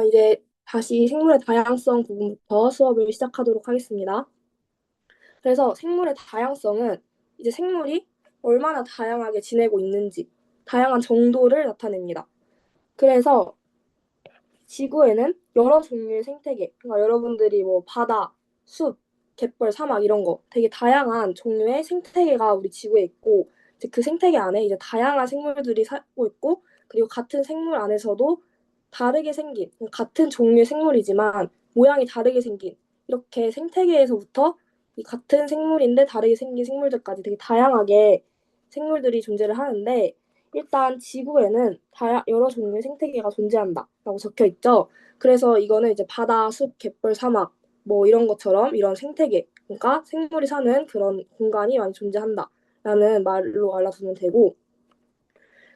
이제 다시 생물의 다양성 부분부터 수업을 시작하도록 하겠습니다. 그래서 생물의 다양성은 이제 생물이 얼마나 다양하게 지내고 있는지, 다양한 정도를 나타냅니다. 그래서 지구에는 여러 종류의 생태계, 그러니까 여러분들이 뭐 바다, 숲, 갯벌, 사막 이런 거 되게 다양한 종류의 생태계가 우리 지구에 있고, 이제 그 생태계 안에 이제 다양한 생물들이 살고 있고, 그리고 같은 생물 안에서도 다르게 생긴, 같은 종류의 생물이지만 모양이 다르게 생긴, 이렇게 생태계에서부터 이 같은 생물인데 다르게 생긴 생물들까지 되게 다양하게 생물들이 존재를 하는데, 일단 지구에는 여러 종류의 생태계가 존재한다라고 적혀 있죠. 그래서 이거는 이제 바다, 숲, 갯벌, 사막 뭐 이런 것처럼 이런 생태계, 그러니까 생물이 사는 그런 공간이 많이 존재한다라는 말로 알아두면 되고,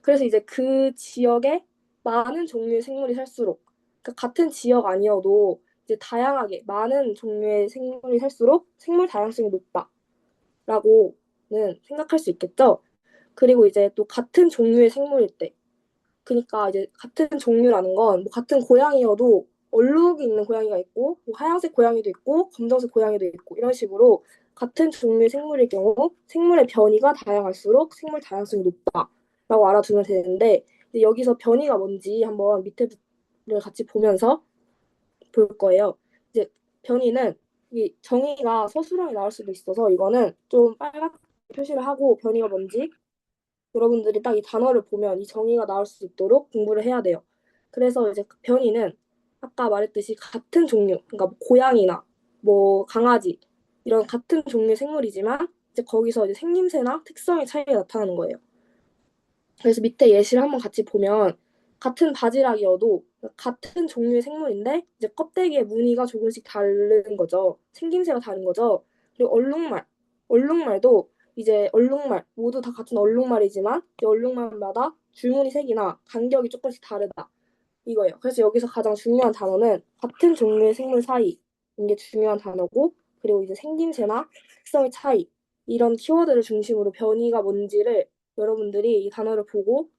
그래서 이제 그 지역에 많은 종류의 생물이 살수록, 그러니까 같은 지역 아니어도 이제 다양하게 많은 종류의 생물이 살수록 생물 다양성이 높다라고는 생각할 수 있겠죠. 그리고 이제 또 같은 종류의 생물일 때, 그러니까 이제 같은 종류라는 건 뭐 같은 고양이여도 얼룩이 있는 고양이가 있고 뭐 하얀색 고양이도 있고 검정색 고양이도 있고 이런 식으로 같은 종류의 생물일 경우 생물의 변이가 다양할수록 생물 다양성이 높다라고 알아두면 되는데, 이제 여기서 변이가 뭔지 한번 밑에 를 같이 보면서 볼 거예요. 이제 변이는 이 정의가 서술형이 나올 수도 있어서 이거는 좀 빨갛게 표시를 하고 변이가 뭔지 여러분들이 딱 이 단어를 보면 이 정의가 나올 수 있도록 공부를 해야 돼요. 그래서 이제 그 변이는 아까 말했듯이 같은 종류, 그러니까 뭐 고양이나 뭐 강아지 이런 같은 종류의 생물이지만 이제 거기서 이제 생김새나 특성의 차이가 나타나는 거예요. 그래서 밑에 예시를 한번 같이 보면 같은 바지락이어도 같은 종류의 생물인데 이제 껍데기의 무늬가 조금씩 다른 거죠. 생김새가 다른 거죠. 그리고 얼룩말도 이제 얼룩말 모두 다 같은 얼룩말이지만 이 얼룩말마다 줄무늬 색이나 간격이 조금씩 다르다 이거예요. 그래서 여기서 가장 중요한 단어는 같은 종류의 생물 사이인 게 중요한 단어고, 그리고 이제 생김새나 특성의 차이 이런 키워드를 중심으로 변이가 뭔지를 여러분들이 이 단어를 보고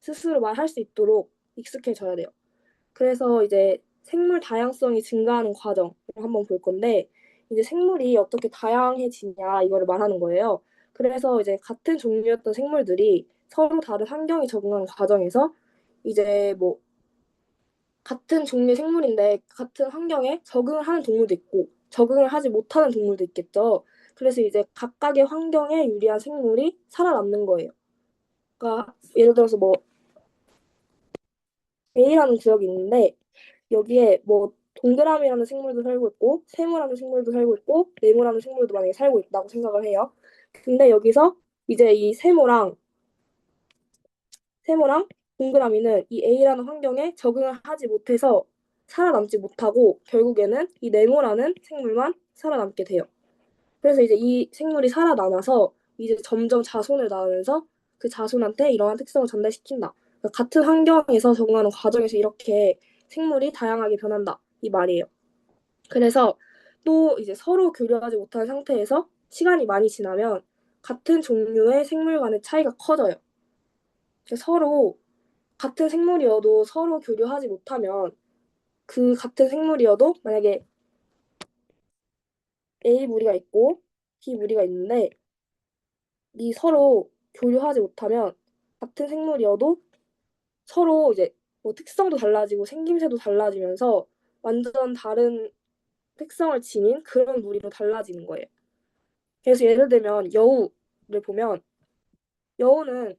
스스로 말할 수 있도록 익숙해져야 돼요. 그래서 이제 생물 다양성이 증가하는 과정을 한번 볼 건데, 이제 생물이 어떻게 다양해지냐 이거를 말하는 거예요. 그래서 이제 같은 종류였던 생물들이 서로 다른 환경에 적응하는 과정에서 이제 뭐 같은 종류의 생물인데 같은 환경에 적응을 하는 동물도 있고 적응을 하지 못하는 동물도 있겠죠. 그래서 이제 각각의 환경에 유리한 생물이 살아남는 거예요. 그러니까 예를 들어서 뭐 A라는 구역이 있는데 여기에 뭐 동그라미라는 생물도 살고 있고 세모라는 생물도 살고 있고 네모라는 생물도 만약에 살고 있다고 생각을 해요. 근데 여기서 이제 이 세모랑 동그라미는 이 A라는 환경에 적응을 하지 못해서 살아남지 못하고 결국에는 이 네모라는 생물만 살아남게 돼요. 그래서 이제 이 생물이 살아남아서 이제 점점 자손을 낳으면서 그 자손한테 이러한 특성을 전달시킨다. 그러니까 같은 환경에서 적응하는 과정에서 이렇게 생물이 다양하게 변한다. 이 말이에요. 그래서 또 이제 서로 교류하지 못한 상태에서 시간이 많이 지나면 같은 종류의 생물 간의 차이가 커져요. 서로 같은 생물이어도 서로 교류하지 못하면 그 같은 생물이어도 만약에 A 무리가 있고 B 무리가 있는데 이 서로 교류하지 못하면 같은 생물이어도 서로 이제 뭐 특성도 달라지고 생김새도 달라지면서 완전 다른 특성을 지닌 그런 무리로 달라지는 거예요. 그래서 예를 들면 여우를 보면 여우는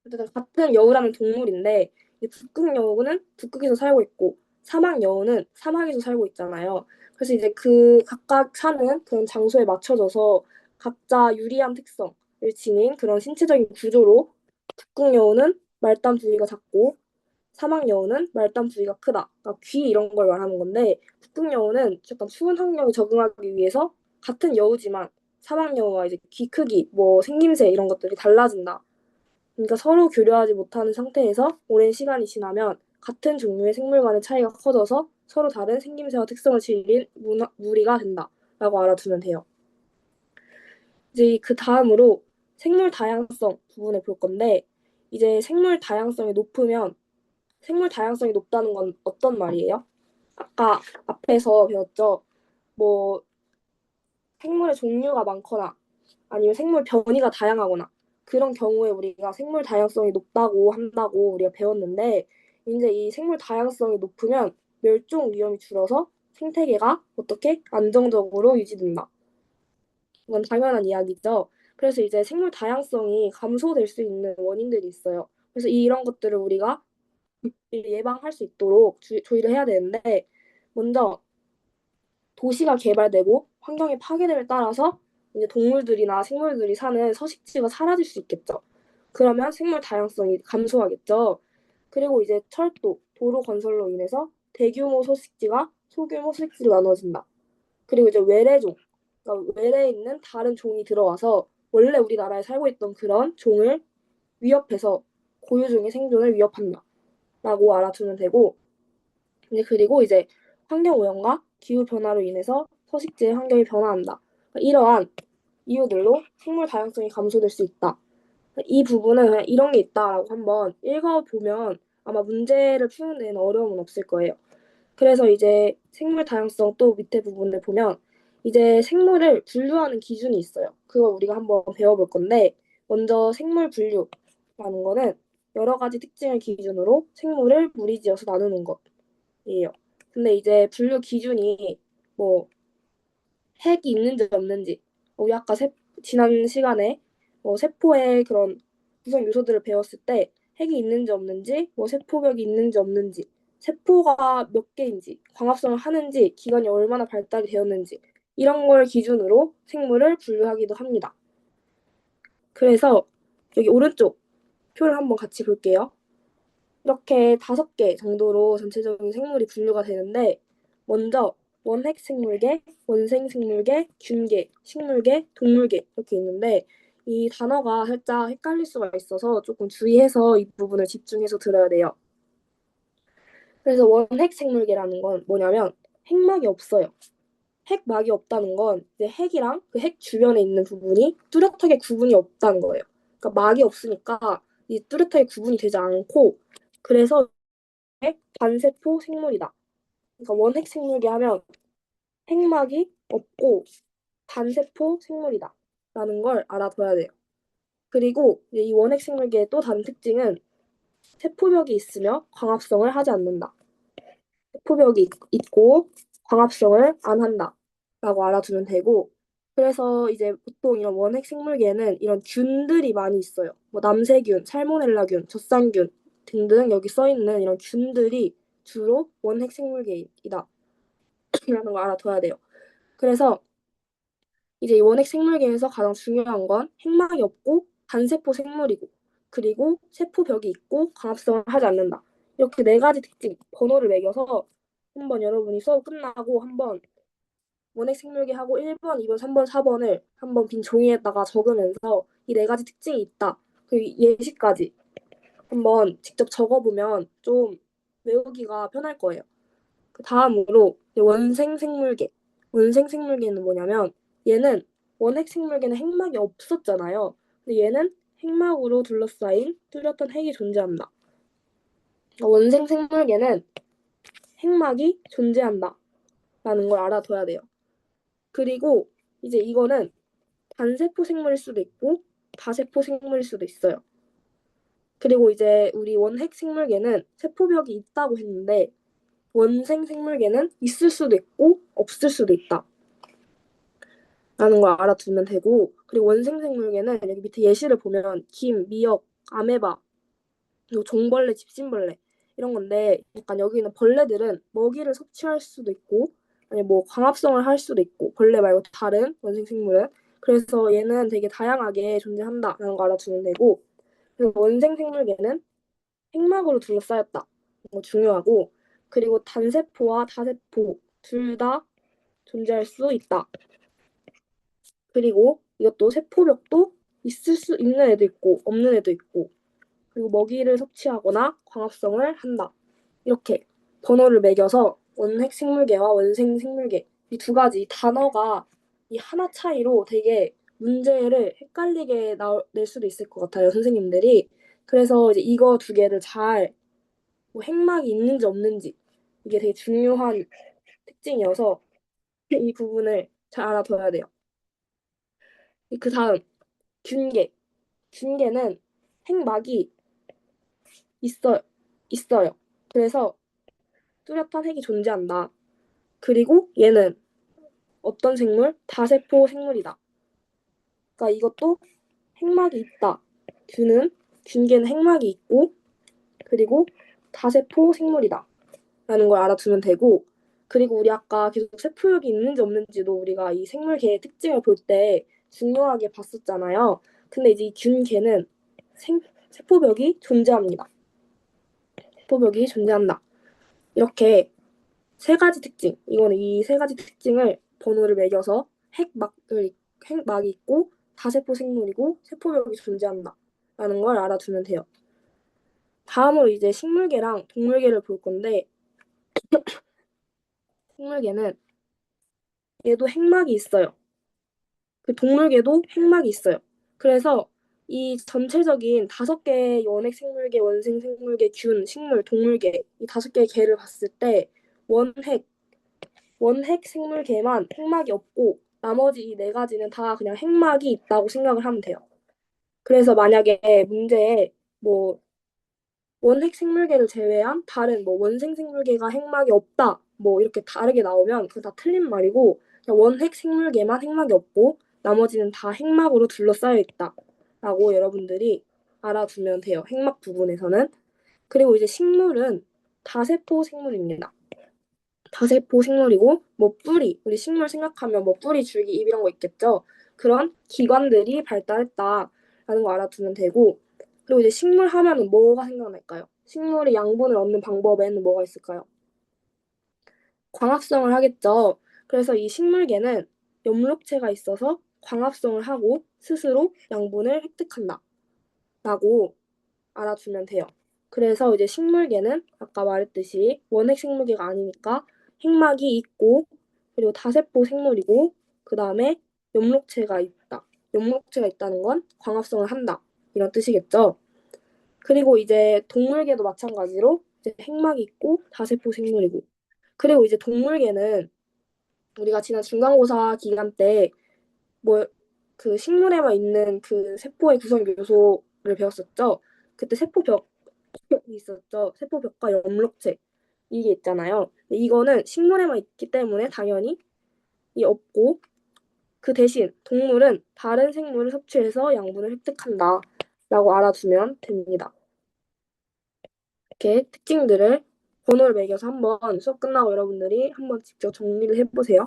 어쨌든 같은 여우라는 동물인데 북극 여우는 북극에서 살고 있고 사막 여우는 사막에서 살고 있잖아요. 그래서 이제 그 각각 사는 그런 장소에 맞춰져서 각자 유리한 특성을 지닌 그런 신체적인 구조로 북극 여우는 말단 부위가 작고 사막 여우는 말단 부위가 크다. 그러니까 귀 이런 걸 말하는 건데 북극 여우는 약간 추운 환경에 적응하기 위해서 같은 여우지만 사막 여우와 이제 귀 크기, 뭐 생김새 이런 것들이 달라진다. 그러니까 서로 교류하지 못하는 상태에서 오랜 시간이 지나면 같은 종류의 생물 간의 차이가 커져서 서로 다른 생김새와 특성을 지닌 무리가 된다라고 알아두면 돼요. 이제 그 다음으로 생물 다양성 부분을 볼 건데, 이제 생물 다양성이 높으면 생물 다양성이 높다는 건 어떤 말이에요? 아까 앞에서 배웠죠. 뭐 생물의 종류가 많거나 아니면 생물 변이가 다양하거나 그런 경우에 우리가 생물 다양성이 높다고 한다고 우리가 배웠는데 이제 이 생물 다양성이 높으면 멸종 위험이 줄어서 생태계가 어떻게 안정적으로 유지된다. 이건 당연한 이야기죠. 그래서 이제 생물 다양성이 감소될 수 있는 원인들이 있어요. 그래서 이런 것들을 우리가 예방할 수 있도록 조의를 해야 되는데 먼저 도시가 개발되고 환경이 파괴됨에 따라서 이제 동물들이나 생물들이 사는 서식지가 사라질 수 있겠죠. 그러면 생물 다양성이 감소하겠죠. 그리고 이제 철도, 도로 건설로 인해서 대규모 서식지가 소규모 서식지로 나눠진다. 그리고 이제 외래종, 그러니까 외래에 있는 다른 종이 들어와서 원래 우리나라에 살고 있던 그런 종을 위협해서 고유종의 생존을 위협한다. 라고 알아두면 되고, 이제 그리고 이제 환경 오염과 기후 변화로 인해서 서식지의 환경이 변화한다. 이러한 이유들로 생물 다양성이 감소될 수 있다. 이 부분은 그냥 이런 게 있다라고 한번 읽어보면 아마 문제를 푸는 데는 어려움은 없을 거예요. 그래서 이제 생물 다양성 또 밑에 부분을 보면 이제 생물을 분류하는 기준이 있어요. 그거 우리가 한번 배워볼 건데 먼저 생물 분류라는 거는 여러 가지 특징을 기준으로 생물을 무리지어서 나누는 것이에요. 근데 이제 분류 기준이 뭐 핵이 있는지 없는지 우리 아까 지난 시간에 세포의 그런 구성 요소들을 배웠을 때 핵이 있는지 없는지 세포벽이 있는지 없는지 세포가 몇 개인지 광합성을 하는지 기관이 얼마나 발달이 되었는지 이런 걸 기준으로 생물을 분류하기도 합니다. 그래서 여기 오른쪽 표를 한번 같이 볼게요. 이렇게 5개 정도로 전체적인 생물이 분류가 되는데 먼저 원핵 생물계, 원생 생물계, 균계, 식물계, 동물계 이렇게 있는데 이 단어가 살짝 헷갈릴 수가 있어서 조금 주의해서 이 부분을 집중해서 들어야 돼요. 그래서 원핵 생물계라는 건 뭐냐면 핵막이 없어요. 핵막이 없다는 건 이제 핵이랑 그 핵 주변에 있는 부분이 뚜렷하게 구분이 없다는 거예요. 그러니까 막이 없으니까 이 뚜렷하게 구분이 되지 않고 그래서 반세포 생물이다. 그러니까 원핵 생물계 하면 핵막이 없고 반세포 생물이다. 라는 걸 알아둬야 돼요. 그리고 이 원핵 생물계의 또 다른 특징은 세포벽이 있으며 광합성을 하지 않는다. 세포벽이 있고 광합성을 안 한다. 라고 알아두면 되고 그래서 이제 보통 이런 원핵 생물계에는 이런 균들이 많이 있어요. 뭐 남세균, 살모넬라균, 젖산균 등등 여기 써 있는 이런 균들이 주로 원핵 생물계이다. 라는 걸 알아둬야 돼요. 그래서 이제 이 원핵 생물계에서 가장 중요한 건 핵막이 없고 단세포 생물이고 그리고 세포벽이 있고 광합성을 하지 않는다. 이렇게 4가지 특징 번호를 매겨서 한번 여러분이 수업 끝나고 한번 원핵 생물계 하고 1번, 2번, 3번, 4번을 한번 빈 종이에다가 적으면서 이 4가지 특징이 있다. 그리고 예시까지 한번 직접 적어보면 좀 외우기가 편할 거예요. 그 다음으로 원생 생물계. 원생 생물계는 뭐냐면 얘는 원핵 생물계는 핵막이 없었잖아요. 근데 얘는 핵막으로 둘러싸인 뚜렷한 핵이 존재한다. 원생 생물계는 핵막이 존재한다. 라는 걸 알아둬야 돼요. 그리고 이제 이거는 단세포 생물일 수도 있고 다세포 생물일 수도 있어요. 그리고 이제 우리 원핵 생물계는 세포벽이 있다고 했는데 원생 생물계는 있을 수도 있고 없을 수도 있다. 라는 걸 알아두면 되고 그리고 원생 생물계는 여기 밑에 예시를 보면 김, 미역, 아메바, 그리고 종벌레, 집신벌레 이런 건데 약간 여기는 벌레들은 먹이를 섭취할 수도 있고 아니 뭐 광합성을 할 수도 있고 벌레 말고 다른 원생 생물은 그래서 얘는 되게 다양하게 존재한다라는 거 알아두면 되고 그리고 원생 생물계는 핵막으로 둘러싸였다. 이거 중요하고 그리고 단세포와 다세포 둘 다 존재할 수 있다. 그리고 이것도 세포벽도 있을 수 있는 애도 있고 없는 애도 있고 그리고 먹이를 섭취하거나 광합성을 한다. 이렇게 번호를 매겨서 원핵 생물계와 원생 생물계 이 2가지 단어가 이 하나 차이로 되게 문제를 헷갈리게 낼 수도 있을 것 같아요 선생님들이. 그래서 이제 이거 2개를 잘 뭐 핵막이 있는지 없는지 이게 되게 중요한 특징이어서 이 부분을 잘 알아둬야 돼요. 그 다음 균계. 균계는 핵막이 있어 있어요. 그래서 뚜렷한 핵이 존재한다. 그리고 얘는 어떤 생물? 다세포 생물이다. 그러니까 이것도 핵막이 있다. 균계는 핵막이 있고 그리고 다세포 생물이다. 라는 걸 알아두면 되고 그리고 우리 아까 계속 세포역이 있는지 없는지도 우리가 이 생물계의 특징을 볼 때 중요하게 봤었잖아요. 근데 이제 이 균계는 세포벽이 존재합니다. 세포벽이 존재한다. 이렇게 세 가지 특징, 이거는 이 세 가지 특징을 번호를 매겨서 핵막이 있고 다세포 생물이고 세포벽이 존재한다. 라는 걸 알아두면 돼요. 다음으로 이제 식물계랑 동물계를 볼 건데 식물계는 얘도 핵막이 있어요. 그 동물계도 핵막이 있어요. 그래서 이 전체적인 5개의 원핵 생물계, 원생 생물계, 균, 식물, 동물계 이 5개의 계를 봤을 때 원핵 생물계만 핵막이 없고 나머지 이 4가지는 다 그냥 핵막이 있다고 생각을 하면 돼요. 그래서 만약에 문제에 뭐 원핵 생물계를 제외한 다른 뭐 원생 생물계가 핵막이 없다 뭐 이렇게 다르게 나오면 그거 다 틀린 말이고 그냥 원핵 생물계만 핵막이 없고 나머지는 다 핵막으로 둘러싸여 있다라고 여러분들이 알아두면 돼요. 핵막 부분에서는. 그리고 이제 식물은 다세포 생물입니다. 다세포 생물이고 뭐 뿌리 우리 식물 생각하면 뭐 뿌리 줄기 잎 이런 거 있겠죠. 그런 기관들이 발달했다라는 거 알아두면 되고 그리고 이제 식물 하면은 뭐가 생각날까요? 식물이 양분을 얻는 방법에는 뭐가 있을까요? 광합성을 하겠죠. 그래서 이 식물계는 엽록체가 있어서 광합성을 하고 스스로 양분을 획득한다 라고 알아두면 돼요. 그래서 이제 식물계는 아까 말했듯이 원핵 생물계가 아니니까 핵막이 있고 그리고 다세포 생물이고 그 다음에 엽록체가 있다. 엽록체가 있다는 건 광합성을 한다. 이런 뜻이겠죠. 그리고 이제 동물계도 마찬가지로 이제 핵막이 있고 다세포 생물이고 그리고 이제 동물계는 우리가 지난 중간고사 기간 때 뭐 그 식물에만 있는 그 세포의 구성 요소를 배웠었죠. 그때 세포벽 있었죠. 세포벽과 엽록체 이게 있잖아요. 이거는 식물에만 있기 때문에 당연히 이 없고 그 대신 동물은 다른 생물을 섭취해서 양분을 획득한다라고 알아두면 됩니다. 이렇게 특징들을 번호를 매겨서 한번 수업 끝나고 여러분들이 한번 직접 정리를 해보세요.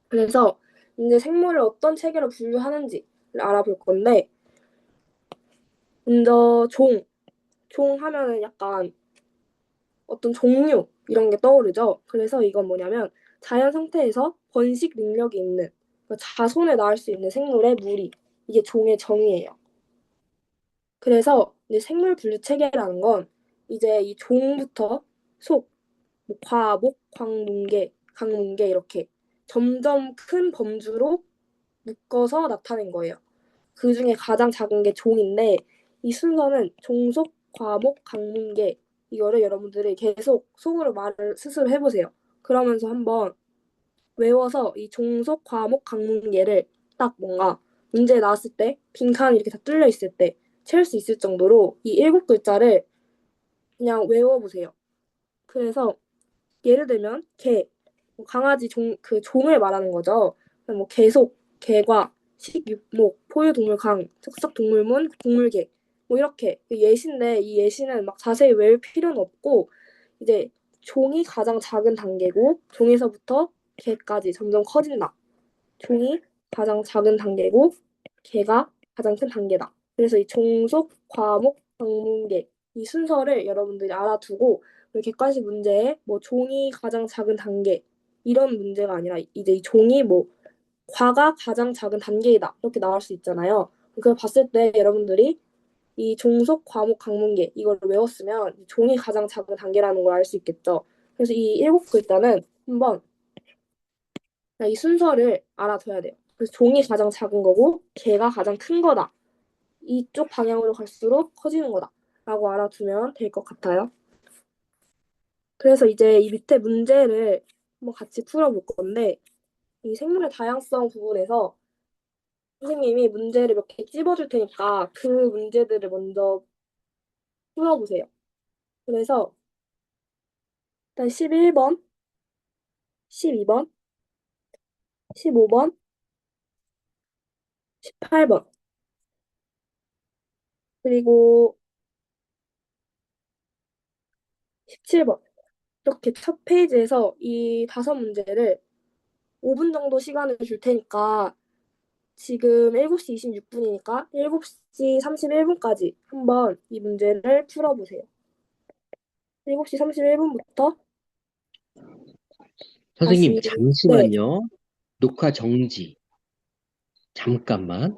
그래서 이제 생물을 어떤 체계로 분류하는지를 알아볼 건데 먼저 종 하면은 약간 어떤 종류 이런 게 떠오르죠. 그래서 이건 뭐냐면 자연 상태에서 번식 능력이 있는 그러니까 자손을 낳을 수 있는 생물의 무리 이게 종의 정의예요. 그래서 이제 생물 분류 체계라는 건 이제 이 종부터 속, 뭐 과, 목, 광문계, 강문계 이렇게 점점 큰 범주로 묶어서 나타낸 거예요. 그 중에 가장 작은 게 종인데 이 순서는 종속, 과목, 강문계 이거를 여러분들이 계속 속으로 말을 스스로 해보세요. 그러면서 한번 외워서 이 종속, 과목, 강문계를 딱 뭔가 문제 나왔을 때 빈칸이 이렇게 다 뚫려 있을 때 채울 수 있을 정도로 이 7글자를 그냥 외워보세요. 그래서 예를 들면 개, 뭐 강아지 그 종을 말하는 거죠. 뭐 개속, 개과, 식육목, 포유동물 강, 특석동물문, 동물계 뭐 이렇게 예시인데 이 예시는 막 자세히 외울 필요는 없고 이제 종이 가장 작은 단계고 종에서부터 개까지 점점 커진다. 종이 가장 작은 단계고 개가 가장 큰 단계다. 그래서 이 종속, 과목, 방문계 이 순서를 여러분들이 알아두고 객관식 문제에 뭐 종이 가장 작은 단계 이런 문제가 아니라 이제 이 종이 뭐 과가 가장 작은 단계이다 이렇게 나올 수 있잖아요. 그걸 봤을 때 여러분들이 이 종속, 과목, 강문계 이걸 외웠으면 종이 가장 작은 단계라는 걸 알 수 있겠죠. 그래서 이 7글자는 한번 이 순서를 알아둬야 돼요. 그래서 종이 가장 작은 거고 개가 가장 큰 거다. 이쪽 방향으로 갈수록 커지는 거다. 라고 알아두면 될 것 같아요. 그래서 이제 이 밑에 문제를 한번 같이 풀어볼 건데, 이 생물의 다양성 부분에서 선생님이 문제를 몇 개 찝어줄 테니까 그 문제들을 먼저 풀어보세요. 그래서 일단 11번, 12번, 15번, 18번, 그리고 17번. 이렇게 첫 페이지에서 이 다섯 문제를 5분 정도 시간을 줄 테니까 지금 7시 26분이니까 7시 31분까지 한번 이 문제를 풀어보세요. 7시 31분부터 선생님, 다시, 네, 잠시만요. 녹화 정지. 잠깐만.